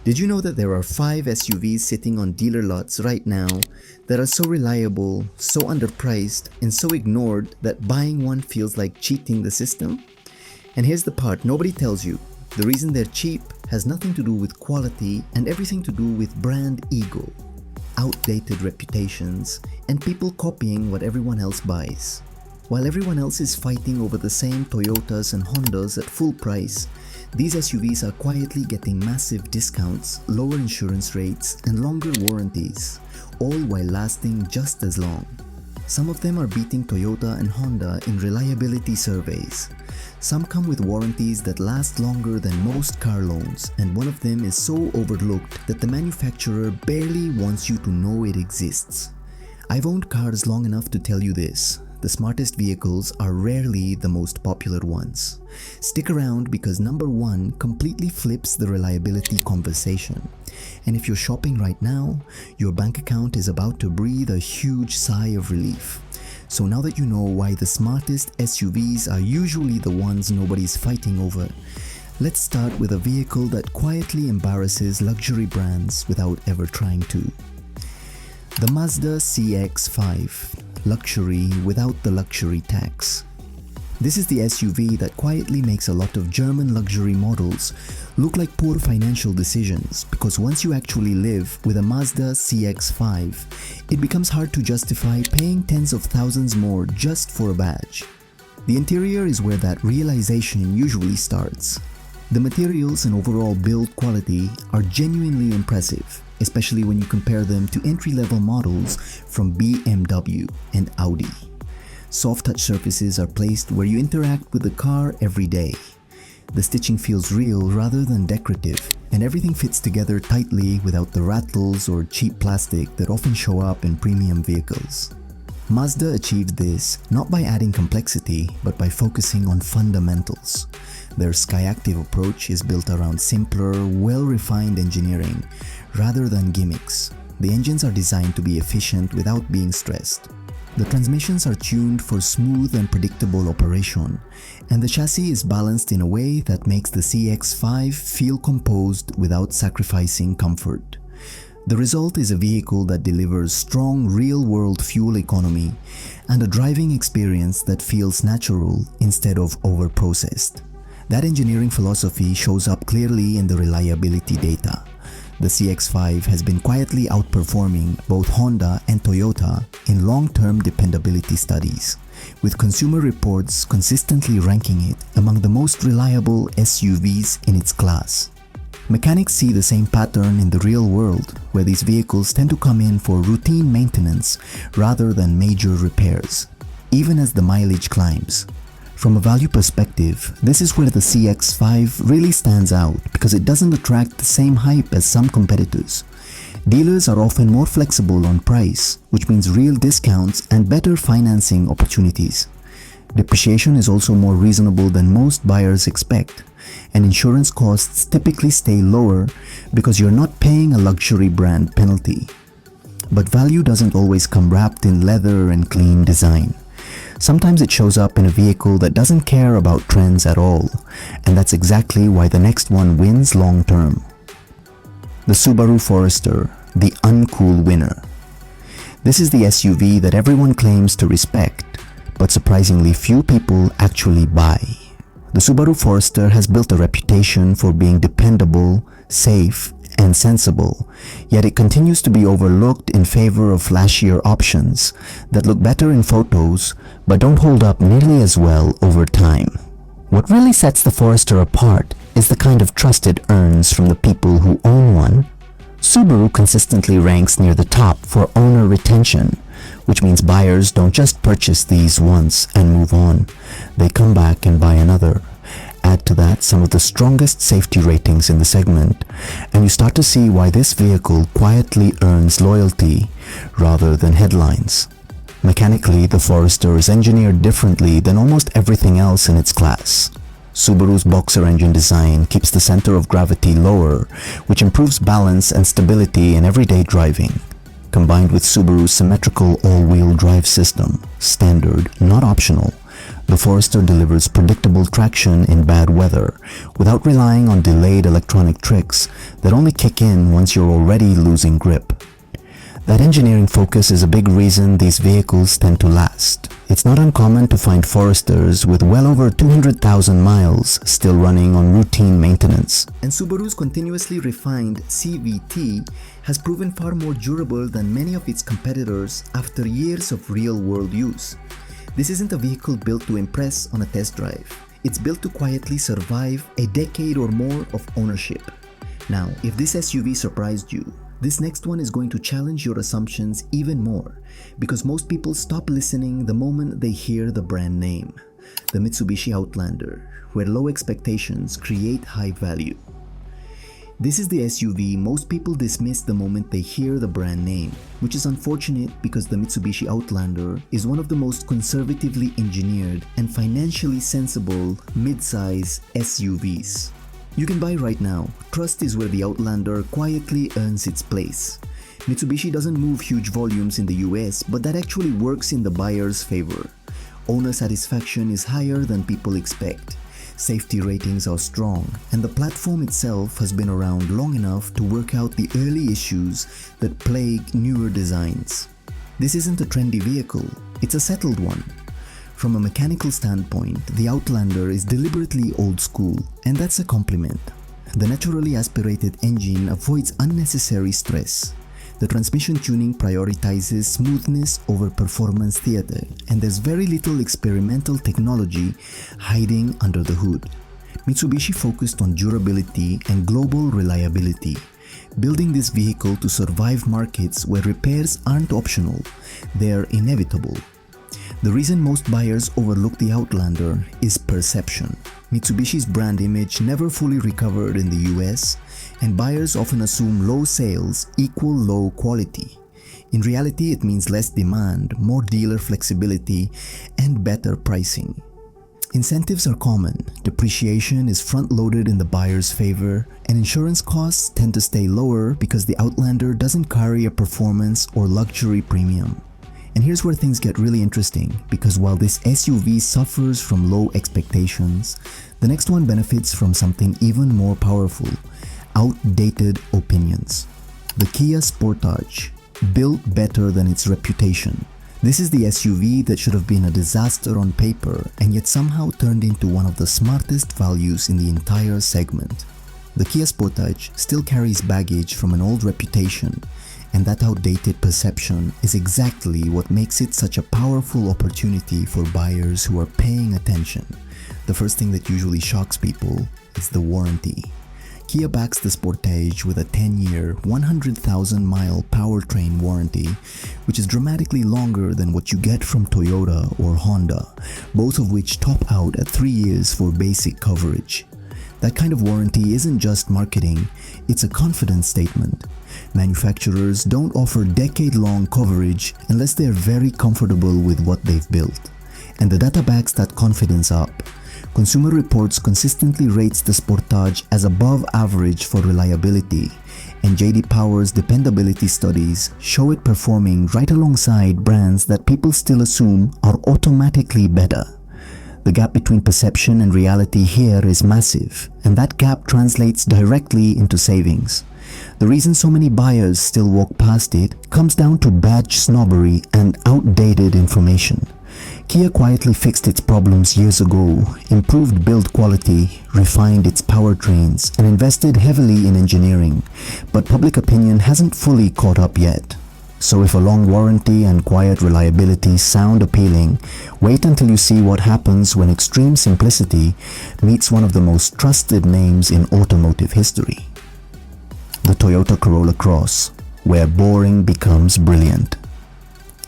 Did you know that there are 5 SUVs sitting on dealer lots right now that are so reliable, so underpriced, and so ignored that buying one feels like cheating the system? And here's the part nobody tells you. The reason they're cheap has nothing to do with quality and everything to do with brand ego, outdated reputations, and people copying what everyone else buys. While everyone else is fighting over the same Toyotas and Hondas at full price, these SUVs are quietly getting massive discounts, lower insurance rates, and longer warranties, all while lasting just as long. Some of them are beating Toyota and Honda in reliability surveys. Some come with warranties that last longer than most car loans, and one of them is so overlooked that the manufacturer barely wants you to know it exists. I've owned cars long enough to tell you this. The smartest vehicles are rarely the most popular ones. Stick around because number 1 completely flips the reliability conversation. And if you're shopping right now, your bank account is about to breathe a huge sigh of relief. So now that you know why the smartest SUVs are usually the ones nobody's fighting over, let's start with a vehicle that quietly embarrasses luxury brands without ever trying to. The Mazda CX-5. Luxury without the luxury tax. This is the SUV that quietly makes a lot of German luxury models look like poor financial decisions, because once you actually live with a Mazda CX-5, it becomes hard to justify paying tens of thousands more just for a badge. The interior is where that realization usually starts. The materials and overall build quality are genuinely impressive, especially when you compare them to entry-level models from BMW and Audi. Soft touch surfaces are placed where you interact with the car every day. The stitching feels real rather than decorative, and everything fits together tightly without the rattles or cheap plastic that often show up in premium vehicles. Mazda achieved this not by adding complexity, but by focusing on fundamentals. Their Skyactiv approach is built around simpler, well-refined engineering rather than gimmicks. The engines are designed to be efficient without being stressed. The transmissions are tuned for smooth and predictable operation, and the chassis is balanced in a way that makes the CX-5 feel composed without sacrificing comfort. The result is a vehicle that delivers strong real-world fuel economy and a driving experience that feels natural instead of over-processed. That engineering philosophy shows up clearly in the reliability data. The CX-5 has been quietly outperforming both Honda and Toyota in long-term dependability studies, with consumer reports consistently ranking it among the most reliable SUVs in its class. Mechanics see the same pattern in the real world, where these vehicles tend to come in for routine maintenance rather than major repairs, even as the mileage climbs. From a value perspective, this is where the CX-5 really stands out because it doesn't attract the same hype as some competitors. Dealers are often more flexible on price, which means real discounts and better financing opportunities. Depreciation is also more reasonable than most buyers expect, and insurance costs typically stay lower because you're not paying a luxury brand penalty. But value doesn't always come wrapped in leather and clean design. Sometimes it shows up in a vehicle that doesn't care about trends at all, and that's exactly why the next one wins long term. The Subaru Forester, the uncool winner. This is the SUV that everyone claims to respect, but surprisingly few people actually buy. The Subaru Forester has built a reputation for being dependable, safe, and sensible, yet it continues to be overlooked in favor of flashier options that look better in photos but don't hold up nearly as well over time. What really sets the Forester apart is the kind of trust it earns from the people who own one. Subaru consistently ranks near the top for owner retention, which means buyers don't just purchase these once and move on. They come back and buy another. Add to that some of the strongest safety ratings in the segment, and you start to see why this vehicle quietly earns loyalty rather than headlines. Mechanically, the Forester is engineered differently than almost everything else in its class. Subaru's boxer engine design keeps the center of gravity lower, which improves balance and stability in everyday driving. Combined with Subaru's symmetrical all-wheel drive system, standard, not optional, The Forester delivers predictable traction in bad weather without relying on delayed electronic tricks that only kick in once you're already losing grip. That engineering focus is a big reason these vehicles tend to last. It's not uncommon to find Foresters with well over 200,000 miles still running on routine maintenance. And Subaru's continuously refined CVT has proven far more durable than many of its competitors after years of real-world use. This isn't a vehicle built to impress on a test drive. It's built to quietly survive a decade or more of ownership. Now, if this SUV surprised you, this next one is going to challenge your assumptions even more, because most people stop listening the moment they hear the brand name. The Mitsubishi Outlander, where low expectations create high value. This is the SUV most people dismiss the moment they hear the brand name, which is unfortunate because the Mitsubishi Outlander is one of the most conservatively engineered and financially sensible mid-size SUVs. You can buy right now. Trust is where the Outlander quietly earns its place. Mitsubishi doesn't move huge volumes in the US, but that actually works in the buyer's favor. Owner satisfaction is higher than people expect. Safety ratings are strong, and the platform itself has been around long enough to work out the early issues that plague newer designs. This isn't a trendy vehicle, it's a settled one. From a mechanical standpoint, the Outlander is deliberately old school, and that's a compliment. The naturally aspirated engine avoids unnecessary stress. The transmission tuning prioritizes smoothness over performance theater, and there's very little experimental technology hiding under the hood. Mitsubishi focused on durability and global reliability, building this vehicle to survive markets where repairs aren't optional, they're inevitable. The reason most buyers overlook the Outlander is perception. Mitsubishi's brand image never fully recovered in the US, and buyers often assume low sales equal low quality. In reality, it means less demand, more dealer flexibility, and better pricing. Incentives are common, depreciation is front-loaded in the buyer's favor, and insurance costs tend to stay lower because the Outlander doesn't carry a performance or luxury premium. And here's where things get really interesting, because while this SUV suffers from low expectations, the next one benefits from something even more powerful: outdated opinions. The Kia Sportage, built better than its reputation. This is the SUV that should have been a disaster on paper and yet somehow turned into one of the smartest values in the entire segment. The Kia Sportage still carries baggage from an old reputation, and that outdated perception is exactly what makes it such a powerful opportunity for buyers who are paying attention. The first thing that usually shocks people is the warranty. Kia backs the Sportage with a 10-year, 100,000-mile powertrain warranty, which is dramatically longer than what you get from Toyota or Honda, both of which top out at 3 years for basic coverage. That kind of warranty isn't just marketing, it's a confidence statement. Manufacturers don't offer decade-long coverage unless they're very comfortable with what they've built. And the data backs that confidence up. Consumer Reports consistently rates the Sportage as above average for reliability, and J.D. Power's dependability studies show it performing right alongside brands that people still assume are automatically better. The gap between perception and reality here is massive, and that gap translates directly into savings. The reason so many buyers still walk past it comes down to badge snobbery and outdated information. Kia quietly fixed its problems years ago, improved build quality, refined its powertrains, and invested heavily in engineering, but public opinion hasn't fully caught up yet. So if a long warranty and quiet reliability sound appealing, wait until you see what happens when extreme simplicity meets one of the most trusted names in automotive history. The Toyota Corolla Cross, where boring becomes brilliant.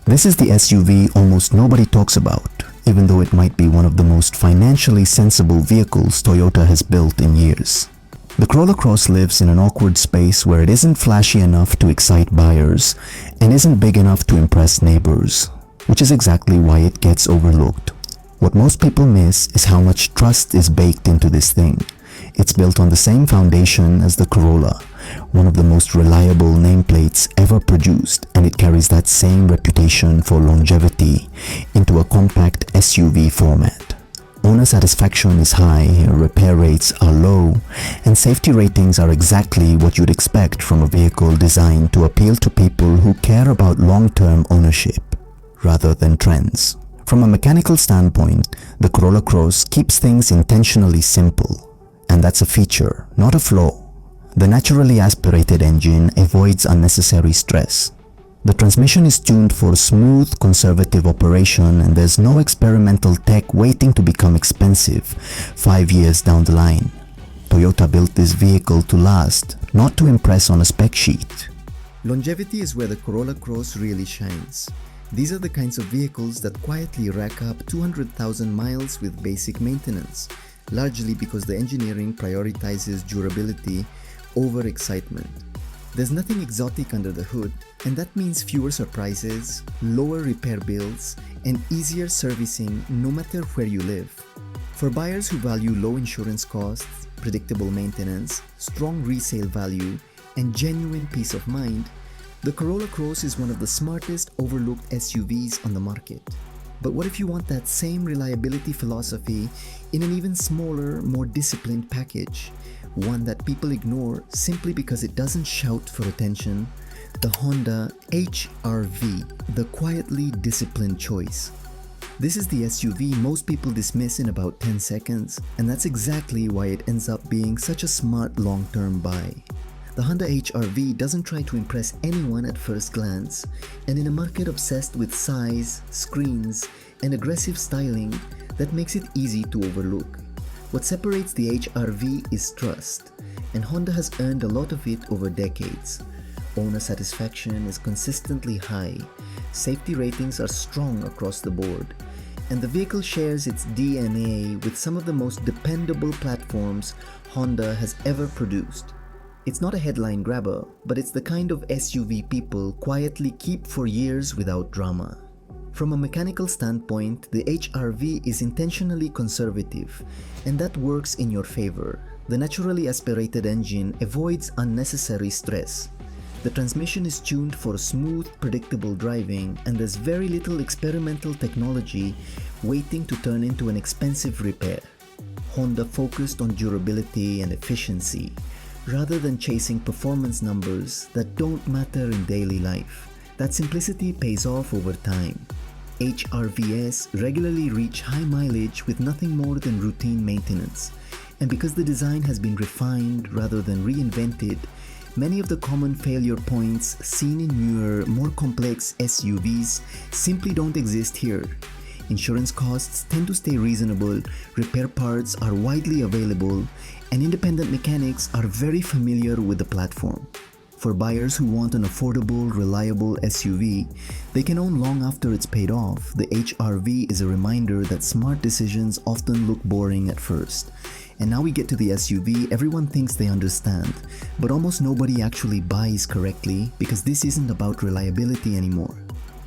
This is the SUV almost nobody talks about, even though it might be one of the most financially sensible vehicles Toyota has built in years. The Corolla Cross lives in an awkward space where it isn't flashy enough to excite buyers and isn't big enough to impress neighbors, which is exactly why it gets overlooked. What most people miss is how much trust is baked into this thing. It's built on the same foundation as the Corolla, one of the most reliable nameplates ever produced, and it carries that same reputation for longevity into a compact SUV format. Owner satisfaction is high, repair rates are low, and safety ratings are exactly what you'd expect from a vehicle designed to appeal to people who care about long-term ownership rather than trends. From a mechanical standpoint, the Corolla Cross keeps things intentionally simple, and that's a feature, not a flaw. The naturally aspirated engine avoids unnecessary stress. The transmission is tuned for smooth, conservative operation, and there's no experimental tech waiting to become expensive 5 years down the line. Toyota built this vehicle to last, not to impress on a spec sheet. Longevity is where the Corolla Cross really shines. These are the kinds of vehicles that quietly rack up 200,000 miles with basic maintenance, largely because the engineering prioritizes durability over excitement. There's nothing exotic under the hood, and that means fewer surprises, lower repair bills, and easier servicing no matter where you live. For buyers who value low insurance costs, predictable maintenance, strong resale value, and genuine peace of mind, the Corolla Cross is one of the smartest overlooked SUVs on the market. But what if you want that same reliability philosophy in an even smaller, more disciplined package? One that people ignore simply because it doesn't shout for attention: the Honda HR-V, the quietly disciplined choice. This is the SUV most people dismiss in about 10 seconds, and that's exactly why it ends up being such a smart long-term buy. The Honda HR-V doesn't try to impress anyone at first glance, and in a market obsessed with size, screens, and aggressive styling, that makes it easy to overlook. What separates the HR-V is trust, and Honda has earned a lot of it over decades. Owner satisfaction is consistently high, safety ratings are strong across the board, and the vehicle shares its DNA with some of the most dependable platforms Honda has ever produced. It's not a headline grabber, but it's the kind of SUV people quietly keep for years without drama. From a mechanical standpoint, the HR-V is intentionally conservative, and that works in your favor. The naturally aspirated engine avoids unnecessary stress. The transmission is tuned for smooth, predictable driving, and there's very little experimental technology waiting to turn into an expensive repair. Honda focused on durability and efficiency, rather than chasing performance numbers that don't matter in daily life. That simplicity pays off over time. HR-Vs regularly reach high mileage with nothing more than routine maintenance, and because the design has been refined rather than reinvented, many of the common failure points seen in newer, more complex SUVs simply don't exist here. Insurance costs tend to stay reasonable, repair parts are widely available, and independent mechanics are very familiar with the platform. For buyers who want an affordable, reliable SUV they can own long after it's paid off, the HR-V is a reminder that smart decisions often look boring at first. And now we get to the SUV everyone thinks they understand, but almost nobody actually buys correctly because this isn't about reliability anymore.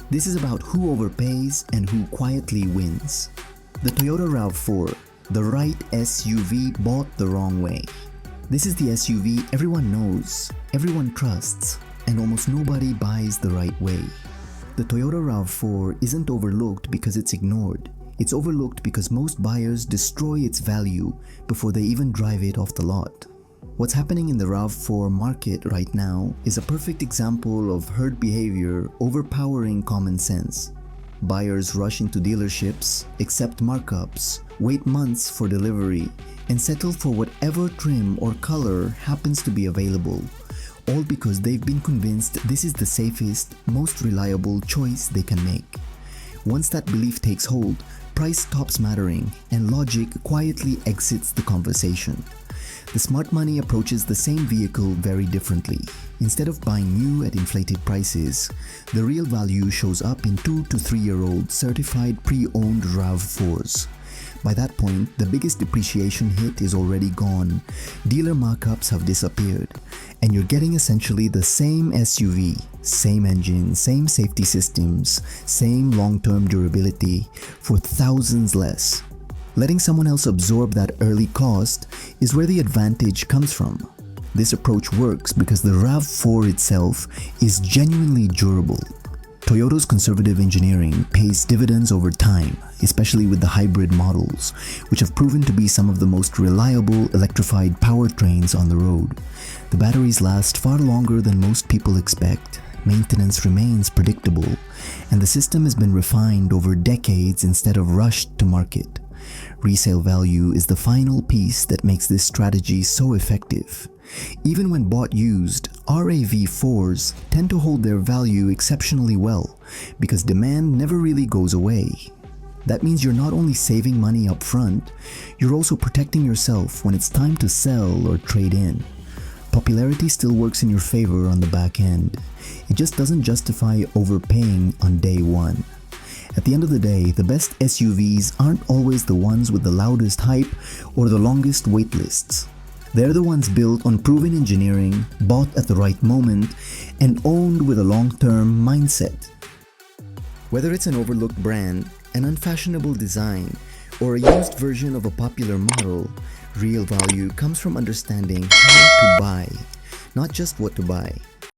This is about who overpays and who quietly wins. The Toyota RAV4, the right SUV bought the wrong way. This is the SUV everyone knows, everyone trusts, and almost nobody buys the right way. The Toyota RAV4 isn't overlooked because it's ignored. It's overlooked because most buyers destroy its value before they even drive it off the lot. What's happening in the RAV4 market right now is a perfect example of herd behavior overpowering common sense. Buyers rush into dealerships, accept markups, wait months for delivery, and settle for whatever trim or color happens to be available, all because they've been convinced this is the safest, most reliable choice they can make. Once that belief takes hold, price stops mattering and logic quietly exits the conversation. The smart money approaches the same vehicle very differently. Instead of buying new at inflated prices, the real value shows up in 2 to 3-year-old certified pre-owned RAV4s. By that point, the biggest depreciation hit is already gone, dealer markups have disappeared, and you're getting essentially the same SUV, same engine, same safety systems, same long-term durability for thousands less. Letting someone else absorb that early cost is where the advantage comes from. This approach works because the RAV4 itself is genuinely durable. Toyota's conservative engineering pays dividends over time, especially with the hybrid models, which have proven to be some of the most reliable electrified powertrains on the road. The batteries last far longer than most people expect, maintenance remains predictable, and the system has been refined over decades instead of rushed to market. Resale value is the final piece that makes this strategy so effective. Even when bought used, RAV4s tend to hold their value exceptionally well because demand never really goes away. That means you're not only saving money up front, you're also protecting yourself when it's time to sell or trade in. Popularity still works in your favor on the back end. It just doesn't justify overpaying on day one. At the end of the day, the best SUVs aren't always the ones with the loudest hype or the longest wait lists. They're the ones built on proven engineering, bought at the right moment, and owned with a long-term mindset. Whether it's an overlooked brand, an unfashionable design, or a used version of a popular model, real value comes from understanding how to buy, not just what to buy.